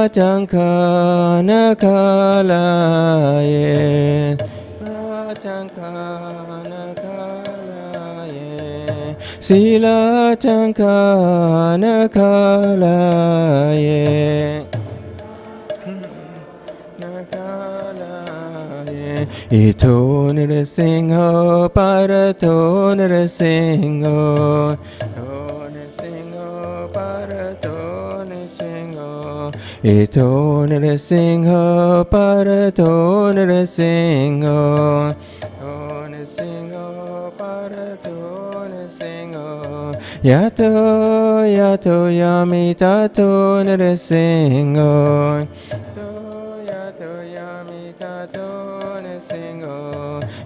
Champakalata Champakalata Sila Champakalata Ito nirasingho parato nirasingho nirasingho parato nirasingho Ito nirasingho parato nirasingho nirasingho parato nirasingho Yato yato yamitato nirasingho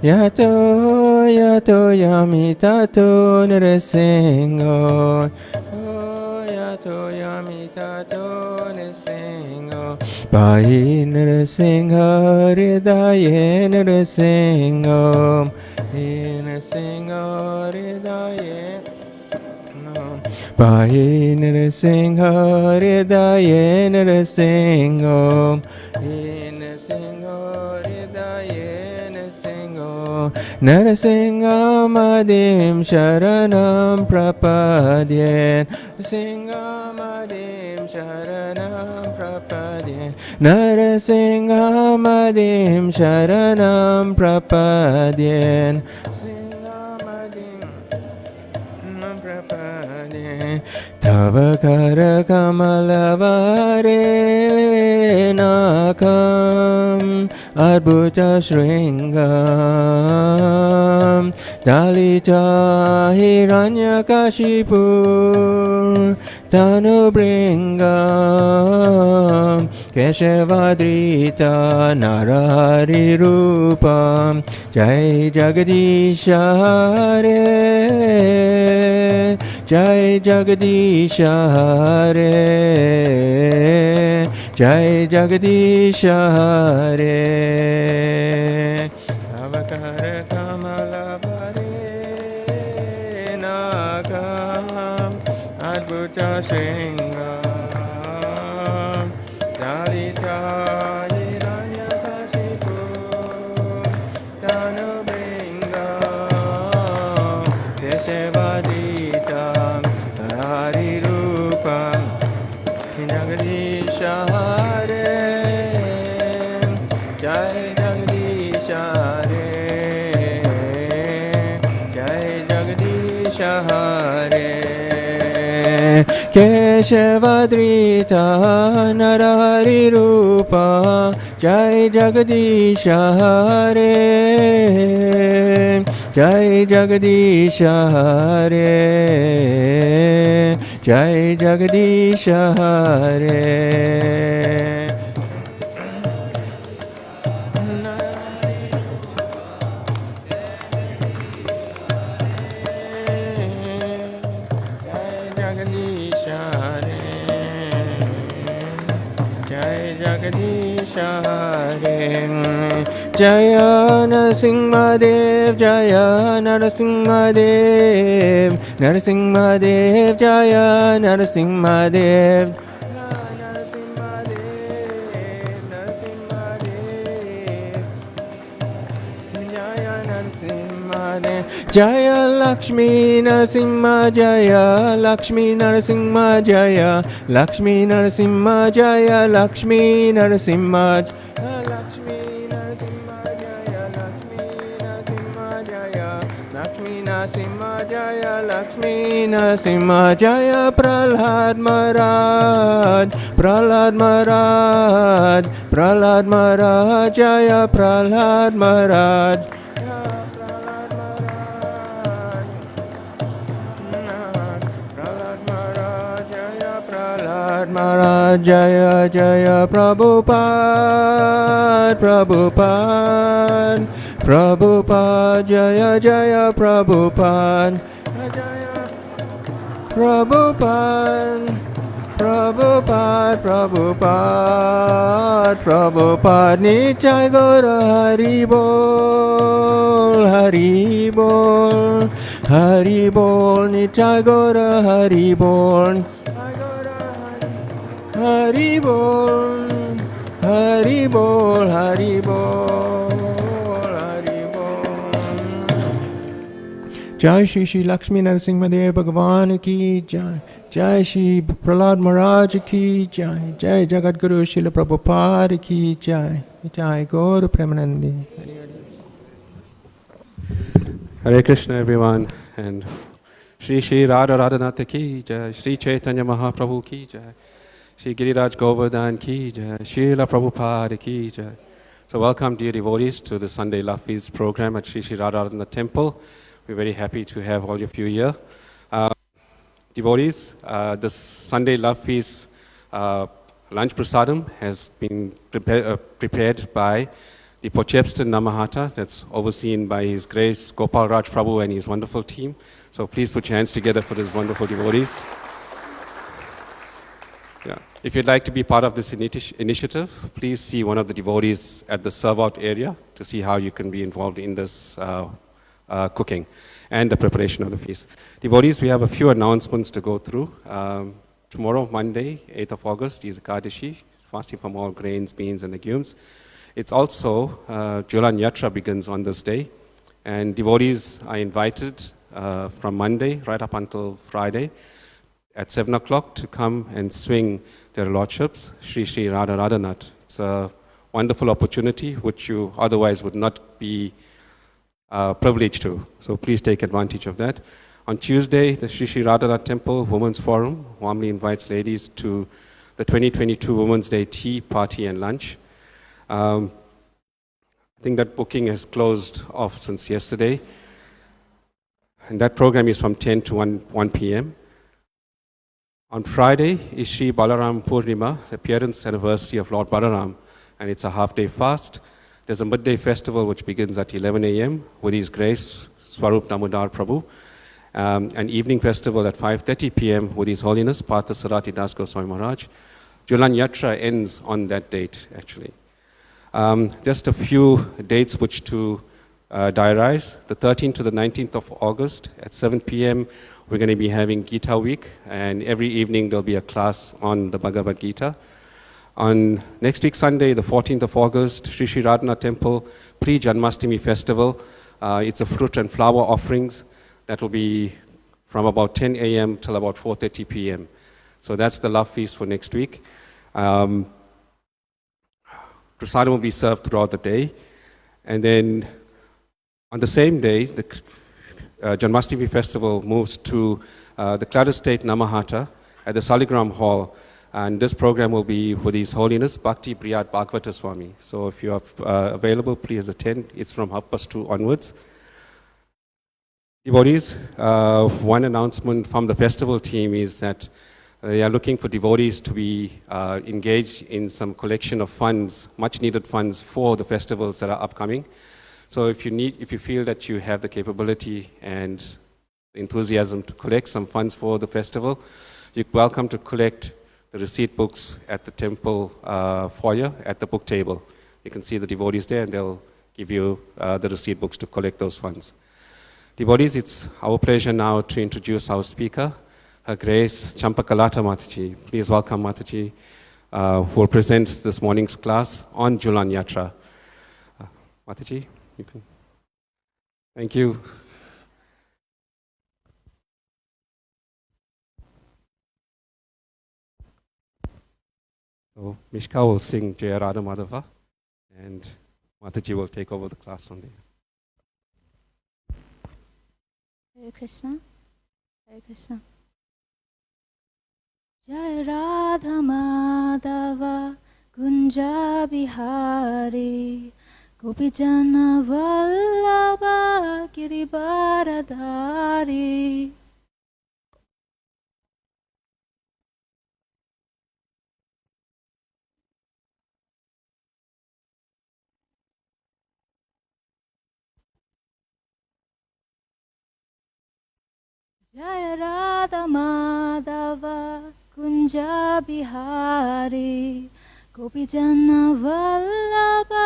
Yato yato yamitato nirasingho Yato yamitato nirasingho Pahi nirasingho hridaye nirasingho Nirasingho hridaye Pahi nirasingho hridaye nirasingho Narasingamadim sharanam prapadye Narasingamadim sharanam prapadye Narasingamadim sharanam prapadye Tava kara kamalavare nakam Adbhuta Shringam Dalita Hiranyakashipu Tanubringam Keshevadrita Narahari Rupam Jai Jagadisha Hare Jai Jagadisha Hare Jai Jagadisha Hare Avakara Kamalavare Nakam Adbhuta Shringam Dalita Hiranyakashipu Tanubringam Keshevadita Hari Rupam Jagadisha Hare Jai Jagadisha Hare Jai Jagadisha Hare Keshevadrita Narahari Rupa Jai Jagadisha Hare Jai Jagadisha Hare Jai Jagadisha Hare Jaya Narasimhadev, Jaya Narasimhadev, Narasimhadev, Jaya Narasimhadev, Jaya Lakshmi Narasimha Jaya Lakshmi Narasimha Jaya Lakshmi Narasimha Jaya Lakshmi Narasimha Lakshmi Narasimha Jaya Lakshmi Narasimha Jaya Lakshmi Narasimha Jaya Prahlad Maharaj Prahlad Maharaj Prahlad Maharaj Jaya Prahlad Maharaj Maharaj Jaya Jaya Prabhupada Prabhupada Prabhupada Jaya Jaya Prabhupada Jaya Prabhupada Prabhupada Prabhupada Prabhupada Nitai Gaura Hari Bol Hari Bol Hari Bol Nitai Gaura Hari Bol Hari Bol, Hari Bol, Hari Bol, Hari Bol. Jai Shri Lakshmi Narasimhadev Bhagavan ki Jai. Jai Shri Prahlad Maharaj ki Jai. Jai Jagat Guru Srila Prabhupada ki Jai. Jai Gaur Premanandi. Hare Krishna, everyone, and Shri Shri Radha Radhanatha ki Jai, Shri Chaitanya Mahaprabhu ki Jai, Shri Giriraj Govardhan ki Jai, Srila Prabhupada ki Jai. So welcome, dear devotees, to the Sunday Love Feast program at Shri Shri Radha Radhanatha Temple. We're very happy to have all of you here. Devotees, this Sunday Love Feast lunch prasadam has been prepared by the Pochepston Namahata, that's overseen by His Grace Gopal Raj Prabhu and his wonderful team. So please put your hands together for these wonderful devotees. Yeah. If you'd like to be part of this initiative, please see one of the devotees at the serve-out area to see how you can be involved in this cooking and the preparation of the feast. Devotees, we have a few announcements to go through. Tomorrow, Monday, 8th of August, is Ekadashi, fasting from all grains, beans, and legumes. It's also, Jhulana yatra begins on this day, and devotees are invited from Monday right up until Friday at 7 o'clock to come and swing their lordships, Shri Shri Radha Radhanath. It's a wonderful opportunity which you otherwise would not be privileged to. So please take advantage of that. On Tuesday, the Shri Shri Radhanath Temple Women's Forum warmly invites ladies to the 2022 Women's Day tea, party, and lunch. I think that booking has closed off since yesterday. And that program is from 10 to 1 p.m. On Friday is Sri Balaram Purnima, the appearance anniversary of Lord Balaram, and it's a half-day fast. There's a midday festival which begins at 11 a.m. with His Grace Swarup Damodar Prabhu, an evening festival at 5:30 p.m. with His Holiness Partha Sarati Das Goswami Maharaj. Jhulana yatra ends on that date, actually. Just a few dates which to diarize. The 13th to the 19th of August at 7 p.m. we're going to be having Gita Week, and every evening there'll be a class on the Bhagavad Gita. On next week Sunday, the 14th of August, Shri Shri Radhanath Temple Pre-Janmashtami Festival. It's a fruit and flower offerings that will be from about 10 a.m. till about 4:30 p.m. So that's the love feast for next week. Prasadam will be served throughout the day. And then on the same day, the Janmashtami festival moves to the Cloud Estate Namahata at the Saligram Hall. And this program will be with His Holiness Bhakti Priyat Bhagavata Swami. So if you are available, please attend. It's from 2:30 onwards. Devotees, one announcement from the festival team is that they are looking for devotees to be engaged in some collection of funds, much needed funds for the festivals that are upcoming. So if you feel that you have the capability and enthusiasm to collect some funds for the festival, you're welcome to collect the receipt books at the temple foyer at the book table. You can see the devotees there and they'll give you the receipt books to collect those funds. Devotees, it's our pleasure now to introduce our speaker, Her Grace Champakalata Mataji. Please welcome Mataji, who will present this morning's class on Jhulana yatra. Mataji, you can. Thank you. So Mishka will sing Jaya Radha Madhava, and Mataji will take over the class from there. Hare Krishna, Hare Krishna. Jai Radha Madhava Kunja Bihari Gopijana Vallabha Girivaradhari. Jai Radha Madhava Kunja Bihari Gopijana Vallabha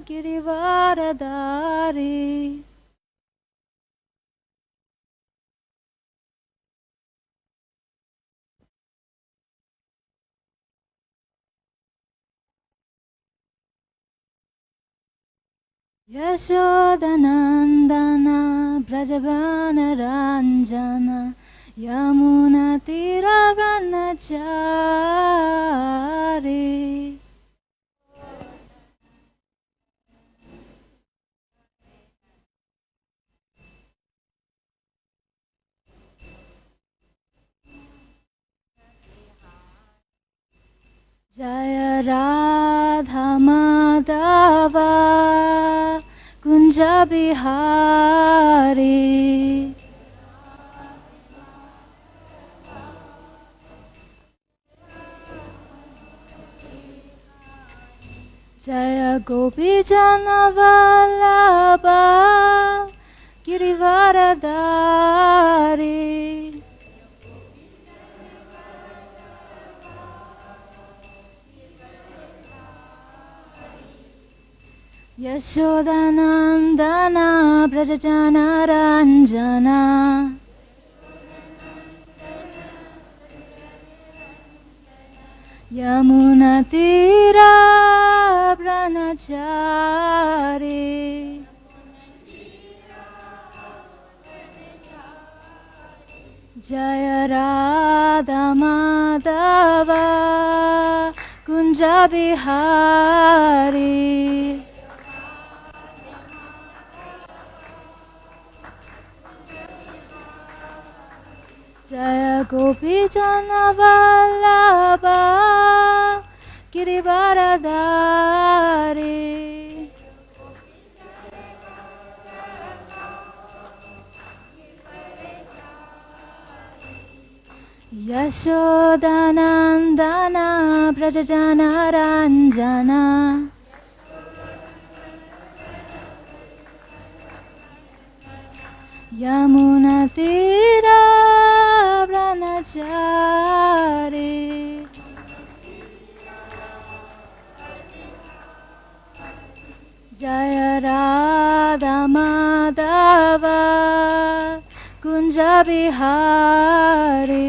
Girivaradhari. Yashodanandana Brajavana Ranjana Yamuna Tiravanachari Jaya Radha Madhava Kunja Bihari Jaya Gopi Jana Vallabha Girivaradari Yashodanandana Brajajana Ranjana Yamuna Tira Pranachari Jaya Radha Madhava Kunja Bihari Jaya Gopi Jana Vallabha Girivaradari Yashodanandana Brajajana Ranjana Yamuna Tira Pranachari Jaya Radha Madhava Kunja Bihari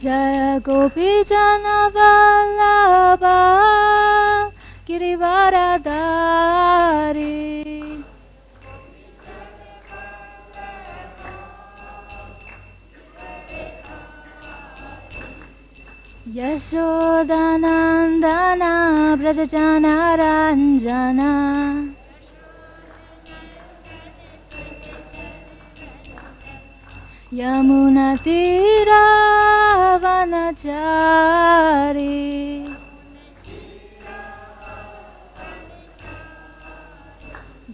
Jaya Gopi Jana Vallabha Girivaradari Yashodanandana Brajajana Ranjana Yamuna Tira Vanachari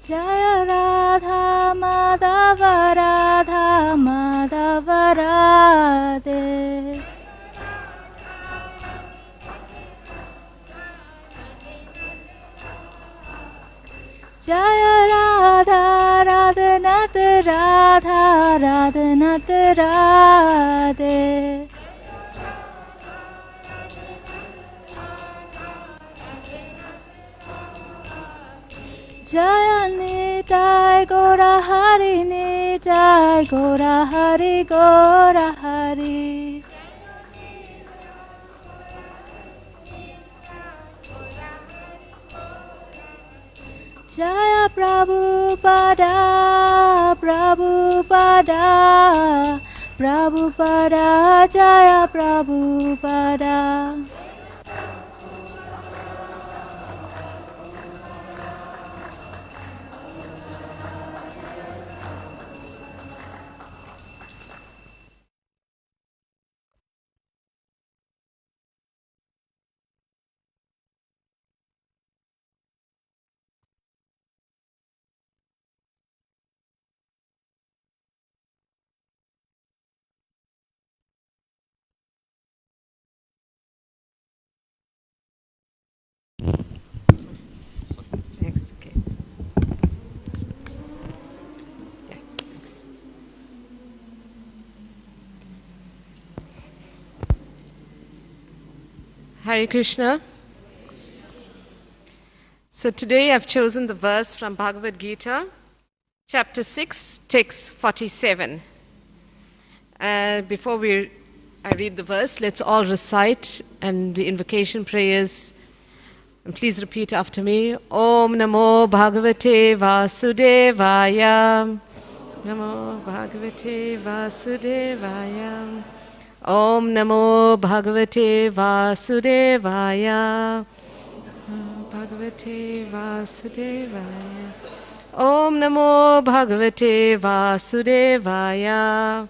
Jaya Radha Madhava Radha Madhava Radhe Jaya Radha Radhanath Radha Radhanath Radhe Jaya Nitai Gora Hari Nitai Gora Hari Gora Hari Jaya Prabhupada Prabhupada Prabhupada Jaya Prabhupada Thanks. Okay. Yeah, thanks. Hare Krishna. So today I've chosen the verse from Bhagavad Gita, chapter 6, text 47. Before we I read the verse. Let's all recite and the invocation prayers. And please repeat after me. Om Namo Bhagavate Vasudevaya. Namo Bhagavate Vasudevaya. Om Namo Bhagavate Vasudevaya. Bhagavate Vasudevaya. Om Namo Bhagavate Vasudevaya.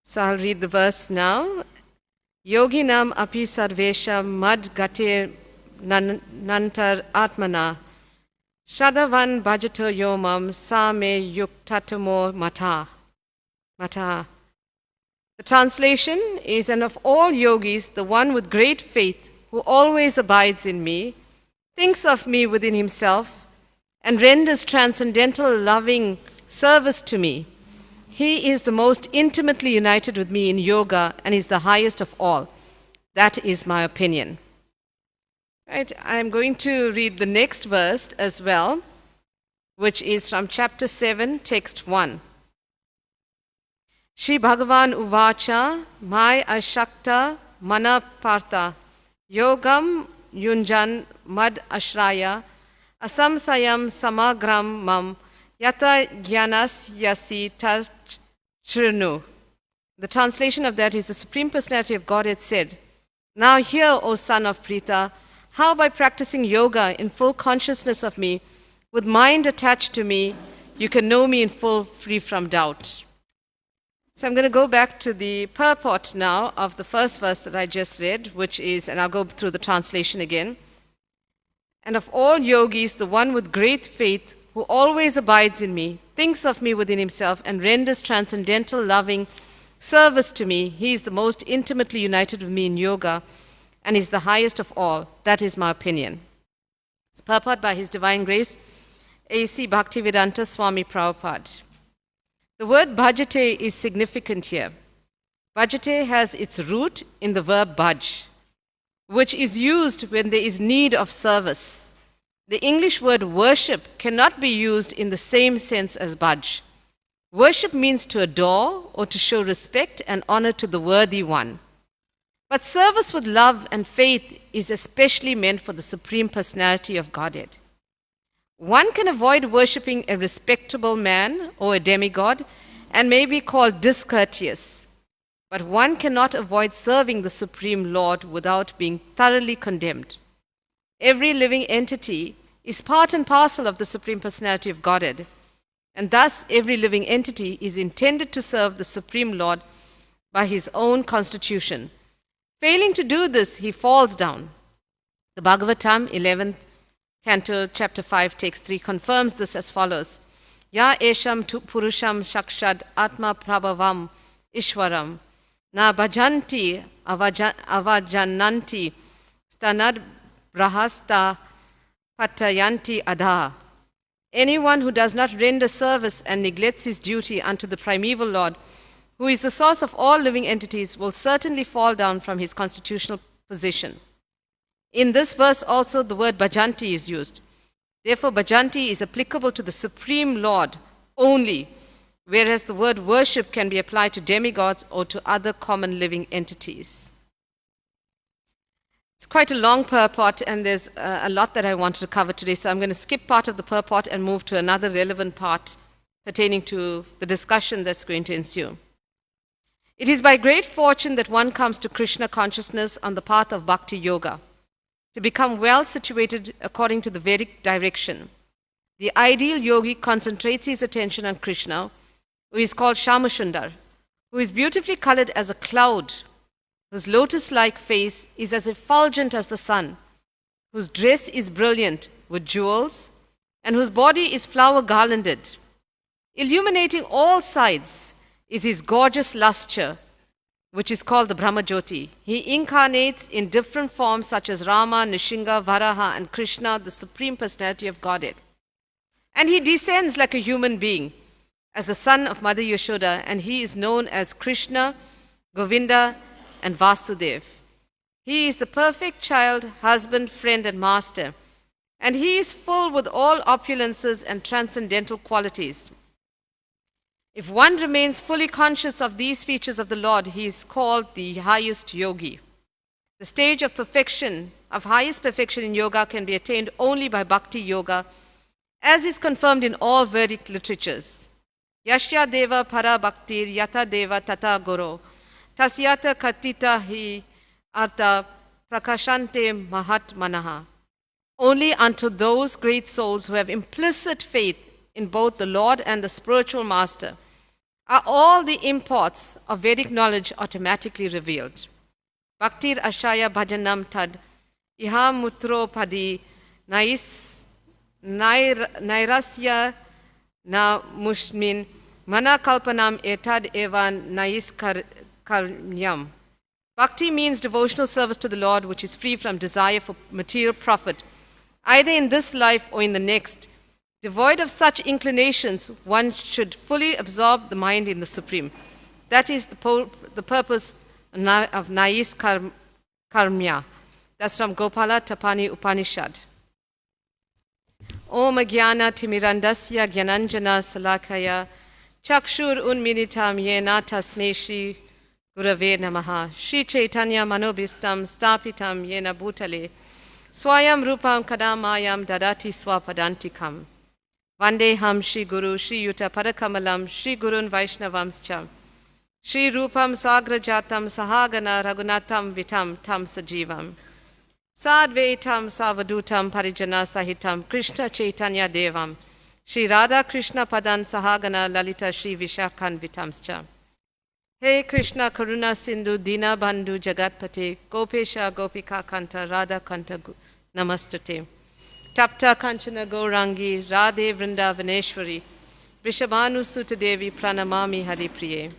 So I'll read the verse now. Yoginam api sarvesha mad gate nantar atmana shadavan bhajato yomam sa me yuktatamo mata. The translation is, and of all yogis, the one with great faith who always abides in me, thinks of me within himself, and renders transcendental loving service to me. He is the most intimately united with me in yoga and is the highest of all. That is my opinion. Right, I'm going to read the next verse as well, which is from chapter 7, text 1. Shri Bhagavan Uvacha Mai Ashakta Mana Partha Yogam Yunjan Mad Ashraya Asamsayam Samagram Mam Yata Gyanas Yasi Tachrinu. The translation of that is, the Supreme Personality of Godhead said, "Now hear, O son of Pritha, how by practicing yoga in full consciousness of me, with mind attached to me, you can know me in full, free from doubt." So I'm going to go back to the purport now of the first verse that I just read, which is, and I'll go through the translation again. And of all yogis, the one with great faith, who always abides in me, thinks of me within himself, and renders transcendental loving service to me. He is the most intimately united with me in yoga and is the highest of all. That is my opinion. It's purport by His Divine Grace, A.C. Bhaktivedanta Swami Prabhupada. The word bhajate is significant here. Bhajate has its root in the verb bhaj, which is used when there is need of service. The English word worship cannot be used in the same sense as bhaj. Worship means to adore or to show respect and honor to the worthy one. But service with love and faith is especially meant for the Supreme Personality of Godhead. One can avoid worshipping a respectable man or a demigod and may be called discourteous, but one cannot avoid serving the Supreme Lord without being thoroughly condemned. Every living entity is part and parcel of the Supreme Personality of Godhead, and thus every living entity is intended to serve the Supreme Lord by his own constitution. Failing to do this, he falls down. The Bhagavatam, 11th Canto, chapter 5, text 3, confirms this as follows. Ya esham tu purusham shakshad atma prabhavam ishwaram na bhajanti avajananti stanad brahasta patayanti adha. Anyone who does not render service and neglects his duty unto the primeval Lord, who is the source of all living entities, will certainly fall down from his constitutional position. In this verse also the word bhajanti is used. Therefore, bhajanti is applicable to the Supreme Lord only, whereas the word worship can be applied to demigods or to other common living entities. It's quite a long purport, and there's a lot that I wanted to cover today, so I'm going to skip part of the purport and move to another relevant part pertaining to the discussion that's going to ensue. It is by great fortune that one comes to Krishna consciousness on the path of bhakti yoga, to become well situated according to the Vedic direction. The ideal yogi concentrates his attention on Krishna, who is called Shamashundar, who is beautifully colored as a cloud, whose lotus-like face is as effulgent as the sun, whose dress is brilliant with jewels, and whose body is flower-garlanded. Illuminating all sides is his gorgeous lustre, which is called the Brahmajyoti. He incarnates in different forms such as Rama, Nishinga, Varaha, and Krishna, the Supreme Personality of Godhead. And he descends like a human being as the son of Mother Yashoda, and he is known as Krishna, Govinda, and Vasudev. He is the perfect child, husband, friend, and master, and he is full with all opulences and transcendental qualities. If one remains fully conscious of these features of the Lord, he is called the highest yogi. The stage of perfection, of highest perfection in yoga, can be attained only by bhakti yoga, as is confirmed in all Vedic literatures. Yashya deva para bhaktir yata deva tata guru tasyata katita hi artha prakashante mahat manaha. Only unto those great souls who have implicit faith in both the Lord and the spiritual master are all the imports of Vedic knowledge automatically revealed. Bhaktir ashaya bhajanam tad iha mutro padi nairasya na mushmin mana kalpanam etad evan nais karyam. Bhakti means devotional service to the Lord which is free from desire for material profit, either in this life or in the next. Devoid of such inclinations, one should fully absorb the mind in the Supreme. That is the purpose of Nais Karmya. That's from Gopala Tapani Upanishad. Om Jnana Timirandasya Jnananjana Salakaya Chakshur Unminitam Yena Tasme Shri Gurave Namaha Shri Chaitanya Manobhistam Stapitam Yena Bhutale Swayam Rupam Kadamayam Dadati Swapadantikam Vandeham Shri Guru Shri Yuta Parakamalam Shri Gurun Vaishnavamscha Shri Rupam Sagrajatam Sahagana Raghunatam Vitam Tam Sajivam Sadvaitam Savadutam Parijana Sahitam Krishna Chaitanya Devam Shri Radha Krishna Padan Sahagana Lalita Shri Vishakhan Vitamscha. Hey Krishna Karuna Sindhu Dina Bandhu Jagatpate Gopesha Gopika Kanta Radha Kanta Namastate Tapta Kanchana Gaurangi Radhe Vrindavaneshwari Vrishabhanu Suta Devi Pranamami Haripriye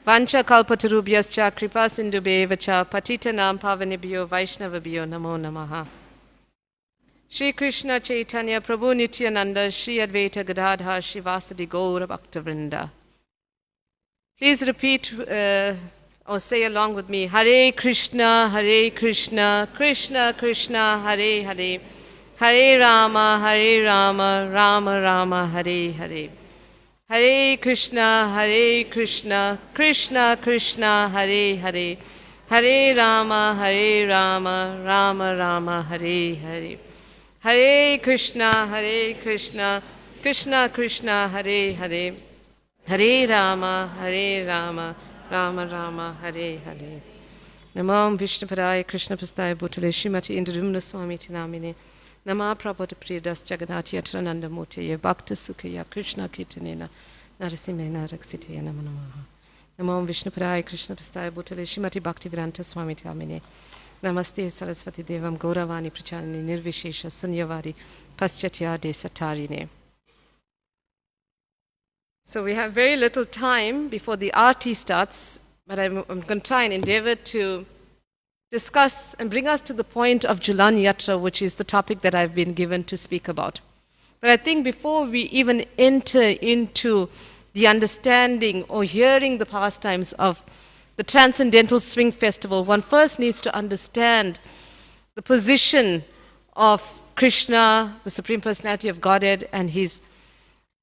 Vancha Kalpatarubhyascha Kripa Sindhubhevacha Patitanam Pavanebhyo Vaishnavabhyo Namo Namaha. Shri Krishna Chaitanya Prabhu Nityananda Shri Advaita Gadadhar Shri Vasadi Gaura Bhaktavrinda. Please repeat or say along with me. Hare Krishna, Krishna Krishna, Hare Hare, Hare Rama, Rama Rama, Hare Hare. Hare Krishna, Krishna Krishna, Hare Hare, Hare Rama, Rama Rama, Hare Hare. Hare Krishna, Krishna Krishna, Hare Hare, Hare Rama, Rama Rama, Hare Hare. Namam Vishnupadaya Krishna Prastaya Bhutale Srimati Indradumna Swami Tinamine Nama Prabhupada Priyadas Jagannath Yatrananda Murtiye Bhakta Sukhaya Krishna Kirtanena Narasimhena Raksitaya Namo Namaha. Namam Vishnupadaya Krishna Prastaya Bhutale Srimati Bhaktivedanta Swami Tinamine Namaste Saraswati Devam Gauravani Pracharani Nirvishesha Sunyavari Paschatya Desatarine. So we have very little time before the arti starts, but I'm going to try and endeavor to discuss and bring us to the point of Jhulana yatra, which is the topic that I've been given to speak about. But I think before we even enter into the understanding or hearing the pastimes of the Transcendental Swing Festival, one first needs to understand the position of Krishna, the Supreme Personality of Godhead, and his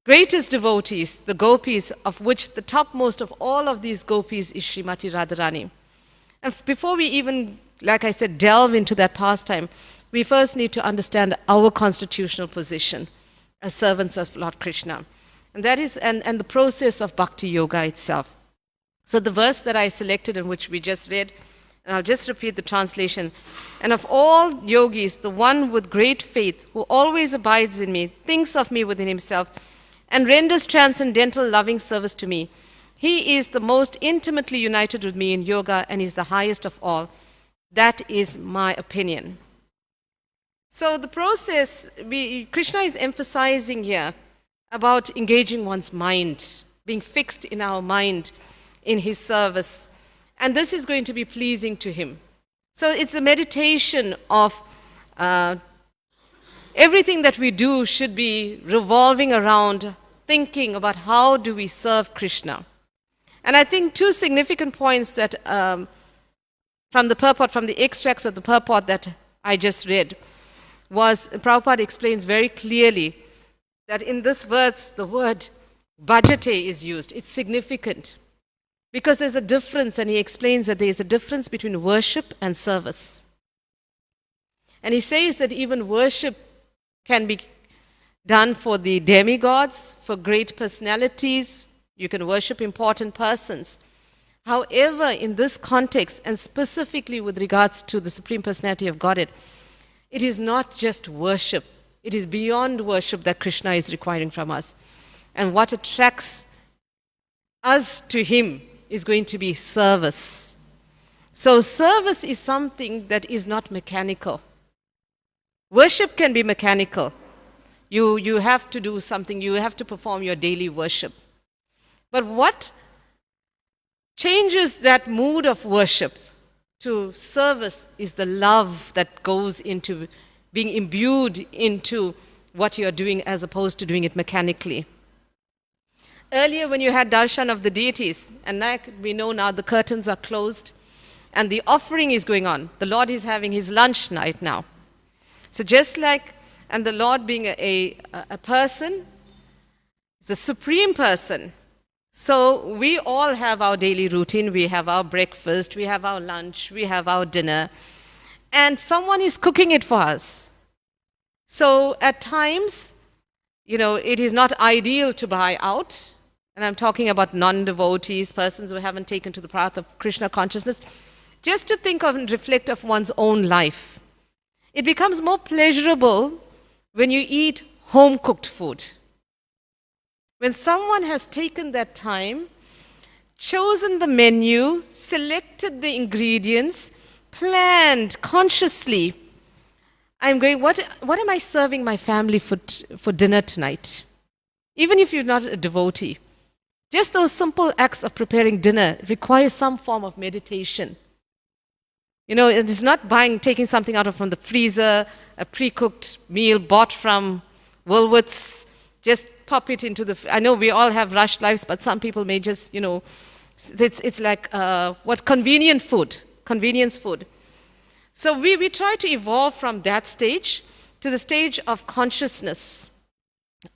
greatest devotees, the gopis, of which the topmost of all of these gopis is Srimati Radharani. And before we even, like I said, delve into that pastime, we first need to understand our constitutional position as servants of Lord Krishna. And that is, and the process of bhakti yoga itself. So the verse that I selected and which we just read, and I'll just repeat the translation. And of all yogis, the one with great faith, who always abides in me, thinks of me within himself, and renders transcendental loving service to me. He is the most intimately united with me in yoga and is the highest of all. That is my opinion. So the process, Krishna is emphasizing here about engaging one's mind, being fixed in our mind in his service. And this is going to be pleasing to him. So it's a meditation of everything that we do should be revolving around thinking about how do we serve Krishna. And I think two significant points that from the purport, from the extracts of the purport that I just read, was Prabhupada explains very clearly that in this verse, the word bhajate is used. It's significant because there's a difference, and he explains that there's a difference between worship and service. And he says that even worship can be done for the demigods, for great personalities. You can worship important persons. However, in this context, and specifically with regards to the Supreme Personality of Godhead, it is not just worship. It is beyond worship that Krishna is requiring from us. And what attracts us to him is going to be service. So service is something that is not mechanical. Worship can be mechanical. You have to do something, you have to perform your daily worship. But what changes that mood of worship to service is the love that goes into being imbued into what you're doing as opposed to doing it mechanically. Earlier when you had darshan of the deities, and like we know now the curtains are closed and the offering is going on. The Lord is having his lunch night now. So just like, and the Lord being a person, the supreme person. So we all have our daily routine. We have our breakfast, we have our lunch, we have our dinner, and someone is cooking it for us. So at times, it is not ideal to buy out. And I'm talking about non-devotees, persons who haven't taken to the path of Krishna consciousness, just to think of and reflect of one's own life. It becomes more pleasurable when you eat home-cooked food. When someone has taken that time, chosen the menu, selected the ingredients, planned consciously, I'm going, what am I serving my family for dinner tonight? Even if you're not a devotee. Just those simple acts of preparing dinner require some form of meditation. It's not taking something out from the freezer, a pre-cooked meal bought from Woolworths, just pop it into I know we all have rushed lives, but some people may just, it's like, convenience food. So we try to evolve from that stage to the stage of consciousness,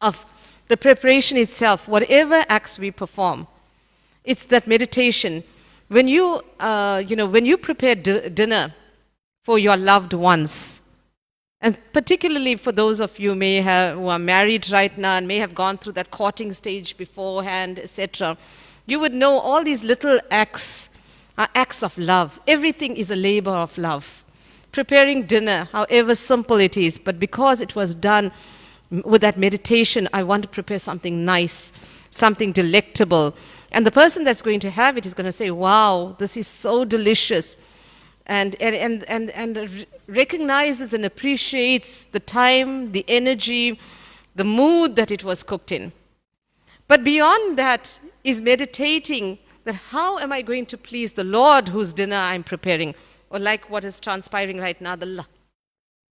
of the preparation itself, whatever acts we perform. It's that meditation. When you prepare dinner for your loved ones, and particularly for those of you who are married right now and may have gone through that courting stage beforehand, etc., you would know all these little acts are acts of love. Everything is a labor of love. Preparing dinner, however simple it is, but because it was done with that meditation, I want to prepare something nice, something delectable. And the person that's going to have it is going to say, wow, this is so delicious. And recognizes and appreciates the time, the energy, the mood that it was cooked in. But beyond that is meditating that how am I going to please the Lord whose dinner I'm preparing? Or like what is transpiring right now, the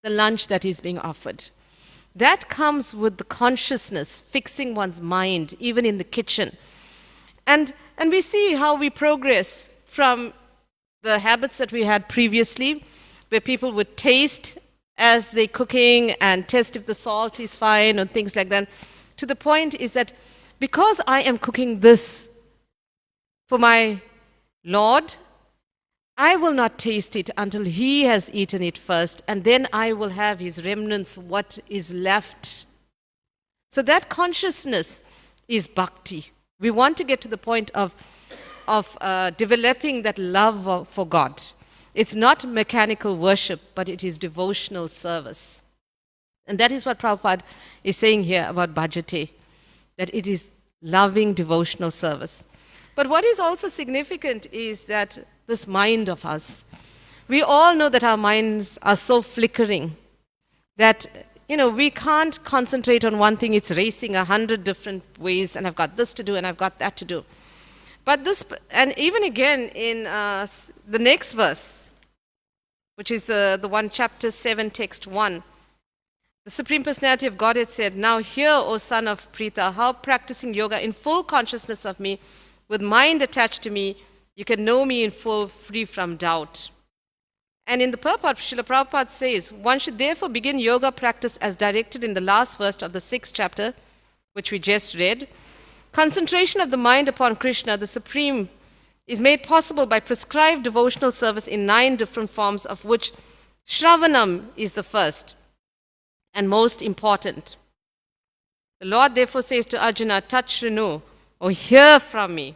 lunch that is being offered. That comes with the consciousness, fixing one's mind, even in the kitchen. And we see how we progress from the habits that we had previously, where people would taste as they're cooking and test if the salt is fine and things like that, to the point is that because I am cooking this for my Lord, I will not taste it until he has eaten it first, and then I will have his remnants, what is left. So that consciousness is bhakti. We want to get to the point of developing that love for God. It's not mechanical worship, but it is devotional service. And that is what Prabhupada is saying here about bhajate, that it is loving devotional service. But what is also significant is that this mind of us, we all know that our minds are so flickering that we can't concentrate on one thing. It's racing 100 different ways, and I've got this to do and I've got that to do. But this, and even again in the next verse, which is the one, chapter 7, text 1, the Supreme Personality of Godhead said, "Now hear, O son of Pritha, how practicing yoga in full consciousness of me, with mind attached to me, you can know me in full, free from doubt." And in the purport, Srila Prabhupada says, one should therefore begin yoga practice as directed in the last verse of the 6th chapter, which we just read. Concentration of the mind upon Krishna, the Supreme, is made possible by prescribed devotional service in 9 different forms, of which Shravanam is the first and most important. The Lord therefore says to Arjuna, Tat Shrinu, or hear from me.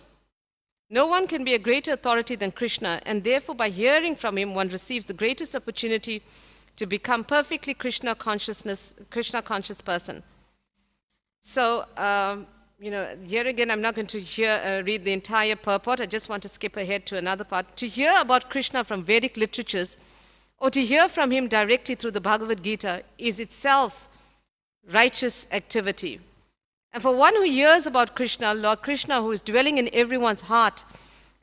No one can be a greater authority than Krishna, and therefore by hearing from him one receives the greatest opportunity to become perfectly Krishna conscious person. So, here again I'm not going to read the entire purport. I just want to skip ahead to another part. To hear about Krishna from Vedic literatures or to hear from him directly through the Bhagavad Gita is itself righteous activity. And for one who hears about Krishna, Lord Krishna, who is dwelling in everyone's heart,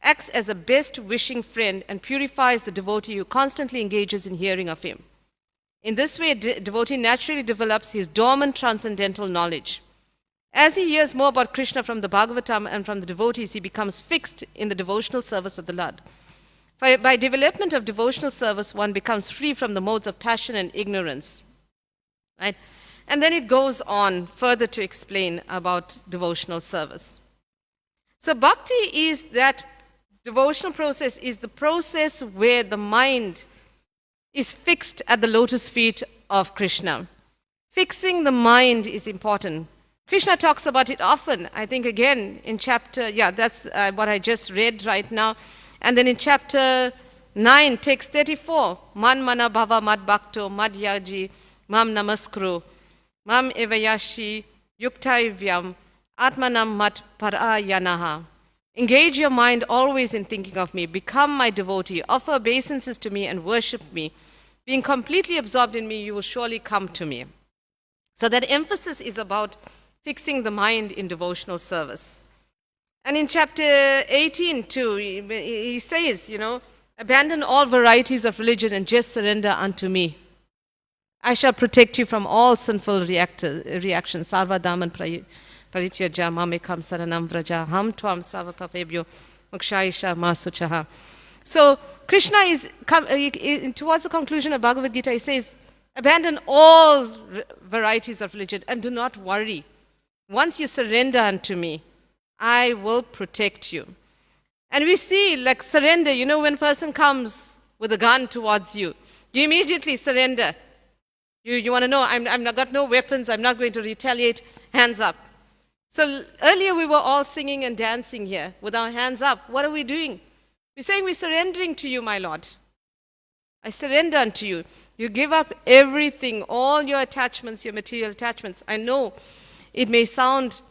acts as a best wishing friend and purifies the devotee who constantly engages in hearing of him. In this way, a devotee naturally develops his dormant transcendental knowledge. As he hears more about Krishna from the Bhagavatam and from the devotees, he becomes fixed in the devotional service of the Lord. By development of devotional service, one becomes free from the modes of passion and ignorance. Right? And then it goes on further to explain about devotional service. So bhakti is that devotional process, is the process where the mind is fixed at the lotus feet of Krishna. Fixing the mind is important. Krishna talks about it often. I think again in chapter, that's what I just read right now. And then in chapter 9, text 34, Man mana bhava mad bhakto mad yaji mam namaskru mam evayashi yuktaivyam atmanam mat parayanaha. Engage your mind always in thinking of me. Become my devotee. Offer obeisances to me and worship me. Being completely absorbed in me, you will surely come to me. So that emphasis is about fixing the mind in devotional service. And in chapter 18 too, he says, abandon all varieties of religion and just surrender unto me. I shall protect you from all sinful reactions. Sarva daman parityaja mamekam saranam vraja ham tvam savapavebhyo mokshaisha masuchaha. So Krishna is towards the conclusion of Bhagavad Gita, he says, abandon all varieties of religion and do not worry. Once you surrender unto me, I will protect you. And we see like surrender, when a person comes with a gun towards you, you immediately surrender. You want to know, I've got no weapons, I'm not going to retaliate, hands up. So earlier we were all singing and dancing here with our hands up. What are we doing? We're saying we're surrendering to you, my Lord. I surrender unto you. You give up everything, all your attachments, your material attachments. I know it may sound,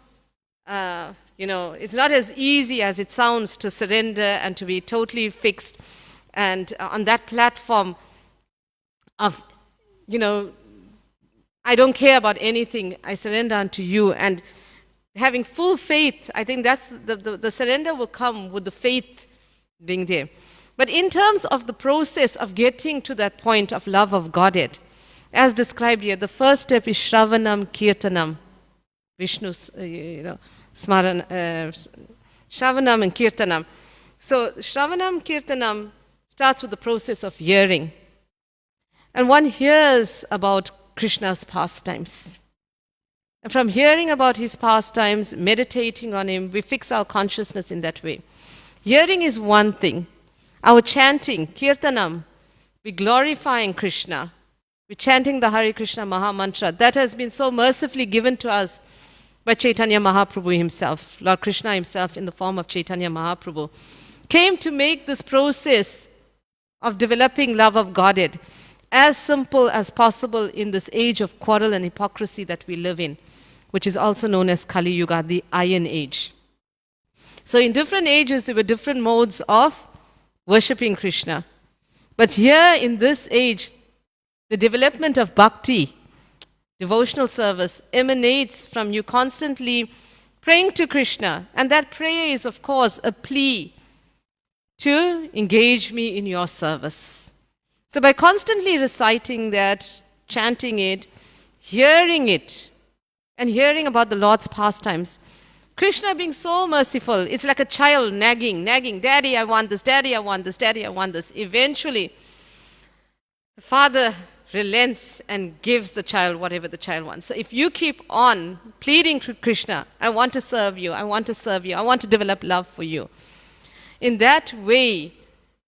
it's not as easy as it sounds to surrender and to be totally fixed and on that platform of, I don't care about anything. I surrender unto you. And having full faith, I think that's the surrender will come with the faith being there. But in terms of the process of getting to that point of love of Godhead, as described here, the first step is Shravanam Kirtanam. Vishnu's, Smaran, Shravanam and Kirtanam. So Shravanam Kirtanam starts with the process of hearing. And one hears about Krishna's pastimes. And from hearing about his pastimes, meditating on him, we fix our consciousness in that way. Hearing is one thing. Our chanting, Kirtanam, we glorifying Krishna. We're chanting the Hare Krishna Maha Mantra. That has been so mercifully given to us by Chaitanya Mahaprabhu himself. Lord Krishna himself in the form of Chaitanya Mahaprabhu came to make this process of developing love of Godhead as simple as possible in this age of quarrel and hypocrisy that we live in, which is also known as Kali Yuga, the Iron Age. So in different ages, there were different modes of worshipping Krishna. But here in this age, the development of bhakti, devotional service, emanates from you constantly praying to Krishna. And that prayer is, of course, a plea to engage me in your service. So by constantly reciting that, chanting it, and hearing about the Lord's pastimes, Krishna being so merciful, it's like a child nagging, Daddy, I want this, Daddy, I want this, Daddy, I want this. Eventually, the father relents and gives the child whatever the child wants. So if you keep on pleading to Krishna, I want to serve you, I want to serve you, I want to develop love for you, in that way,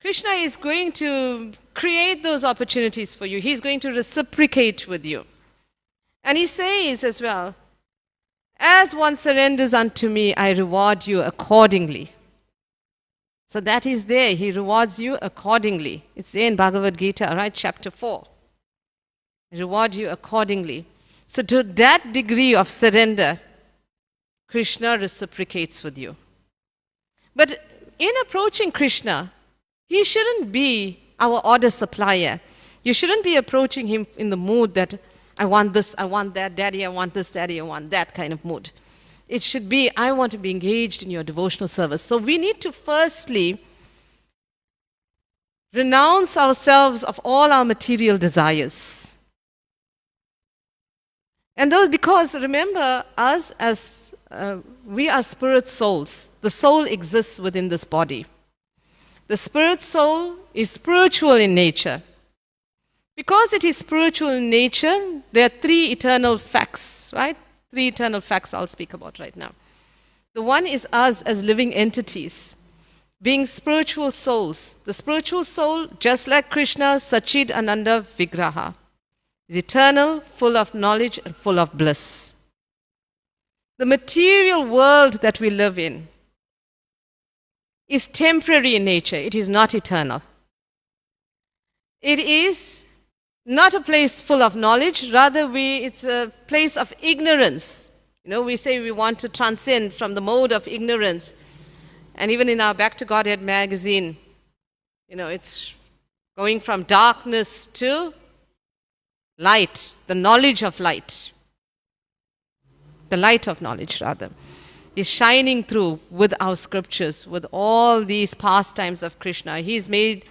Krishna is going to create those opportunities for you. He's going to reciprocate with you. And he says as well, as one surrenders unto me, I reward you accordingly. So that is there. He rewards you accordingly. It's there in Bhagavad Gita, right? Chapter 4. Reward you accordingly. So to that degree of surrender, Krishna reciprocates with you. But in approaching Krishna, he shouldn't be our order supplier. You shouldn't be approaching him in the mood that I want this, I want that, daddy, I want this, daddy, I want that kind of mood. It should be, I want to be engaged in your devotional service. So we need to firstly renounce ourselves of all our material desires. And those, because remember, us as we are spirit souls. The soul exists within this body. The spirit soul is spiritual in nature. Because it is spiritual in nature, there are three eternal facts, right? Three eternal facts I'll speak about right now. The one is us as living entities, being spiritual souls. The spiritual soul, just like Krishna, Sachid Ananda Vigraha, is eternal, full of knowledge and full of bliss. The material world that we live in is temporary in nature. It is not eternal. It is not a place full of knowledge, rather it's a place of ignorance. You know, we say we want to transcend from the mode of ignorance. And even in our Back to Godhead magazine, you know, it's going from darkness to light, the knowledge of light. The light of knowledge, rather, is shining through with our scriptures, with all these pastimes of Krishna. He's made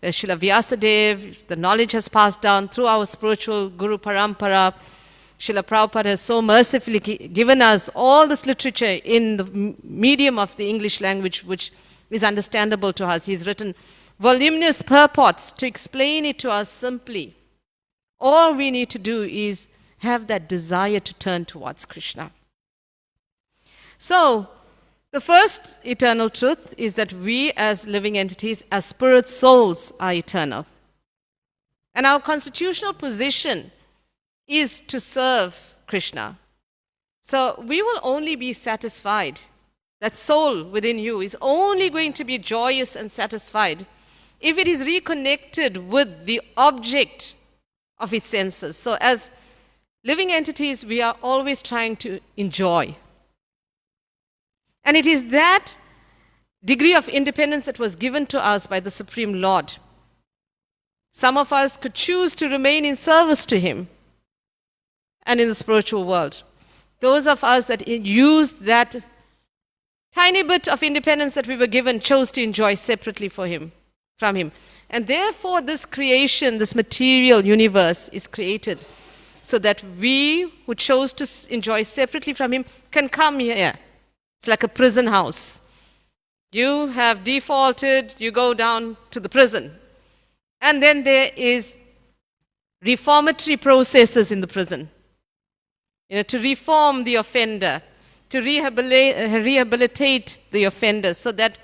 Srila Vyasadeva, the knowledge has passed down through our spiritual Guru Parampara. Srila Prabhupada has so mercifully given us all this literature in the medium of the English language, which is understandable to us. He's written voluminous purports to explain it to us simply. All we need to do is have that desire to turn towards Krishna. So, the first eternal truth is that we as living entities, as spirit souls, are eternal. And our constitutional position is to serve Krishna. So we will only be satisfied, that soul within you is only going to be joyous and satisfied if it is reconnected with the object of its senses. So as living entities, we are always trying to enjoy. And it is that degree of independence that was given to us by the Supreme Lord. Some of us could choose to remain in service to Him and in the spiritual world. Those of us that used that tiny bit of independence that we were given chose to enjoy separately from Him. And therefore this creation, this material universe is created so that we who chose to enjoy separately from Him can come here. It's like a prison house. You have defaulted, you go down to the prison. And then there is reformatory processes in the prison. You know, to reform the offender, to rehabilitate the offender so that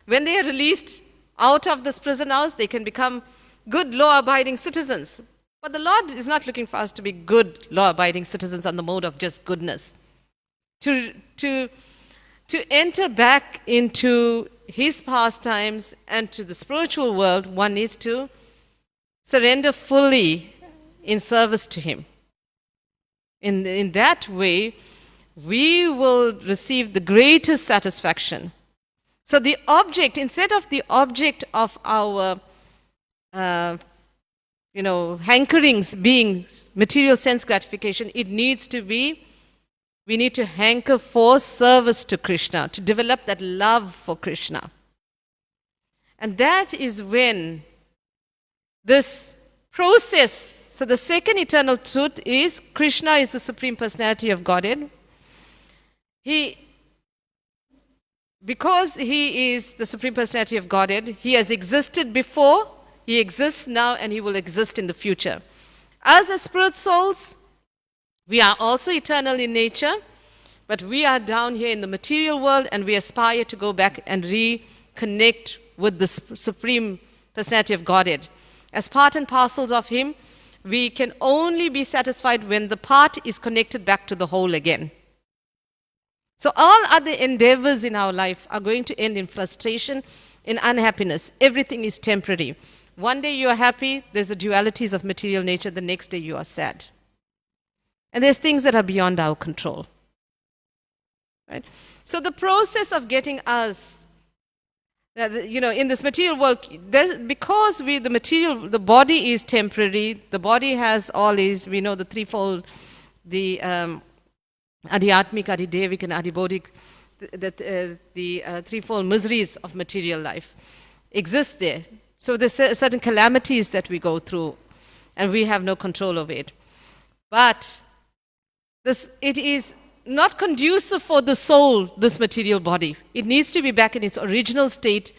when they are released out of this prison house, they can become good law-abiding citizens. But the Lord is not looking for us to be good law-abiding citizens on the mode of just goodness. To enter back into His pastimes and to the spiritual world, one needs to surrender fully in service to Him. In that way, we will receive the greatest satisfaction. So the object, instead of the object of our hankerings being material sense gratification, it needs to be, we need to hanker for service to Krishna, to develop that love for Krishna. And that is when this process, so the second eternal truth is Krishna is the Supreme Personality of Godhead. Because He is the Supreme Personality of Godhead, He has existed before, He exists now, and He will exist in the future. As a spirit souls, we are also eternal in nature, but we are down here in the material world and we aspire to go back and reconnect with the Supreme Personality of Godhead. As part and parcels of Him, we can only be satisfied when the part is connected back to the whole again. So all other endeavors in our life are going to end in frustration, in unhappiness. Everything is temporary. One day you are happy, there's the dualities of material nature, the next day you are sad. And there's things that are beyond our control. Right? So the process of getting us, in this material world, because the body is temporary, the body has all these, we know the threefold, the Adhyatmik, Adidevic, and Adibodhic, the threefold miseries of material life exist there. So there's certain calamities that we go through, and we have no control over it. But it is not conducive for the soul, this material body. It needs to be back in its original state,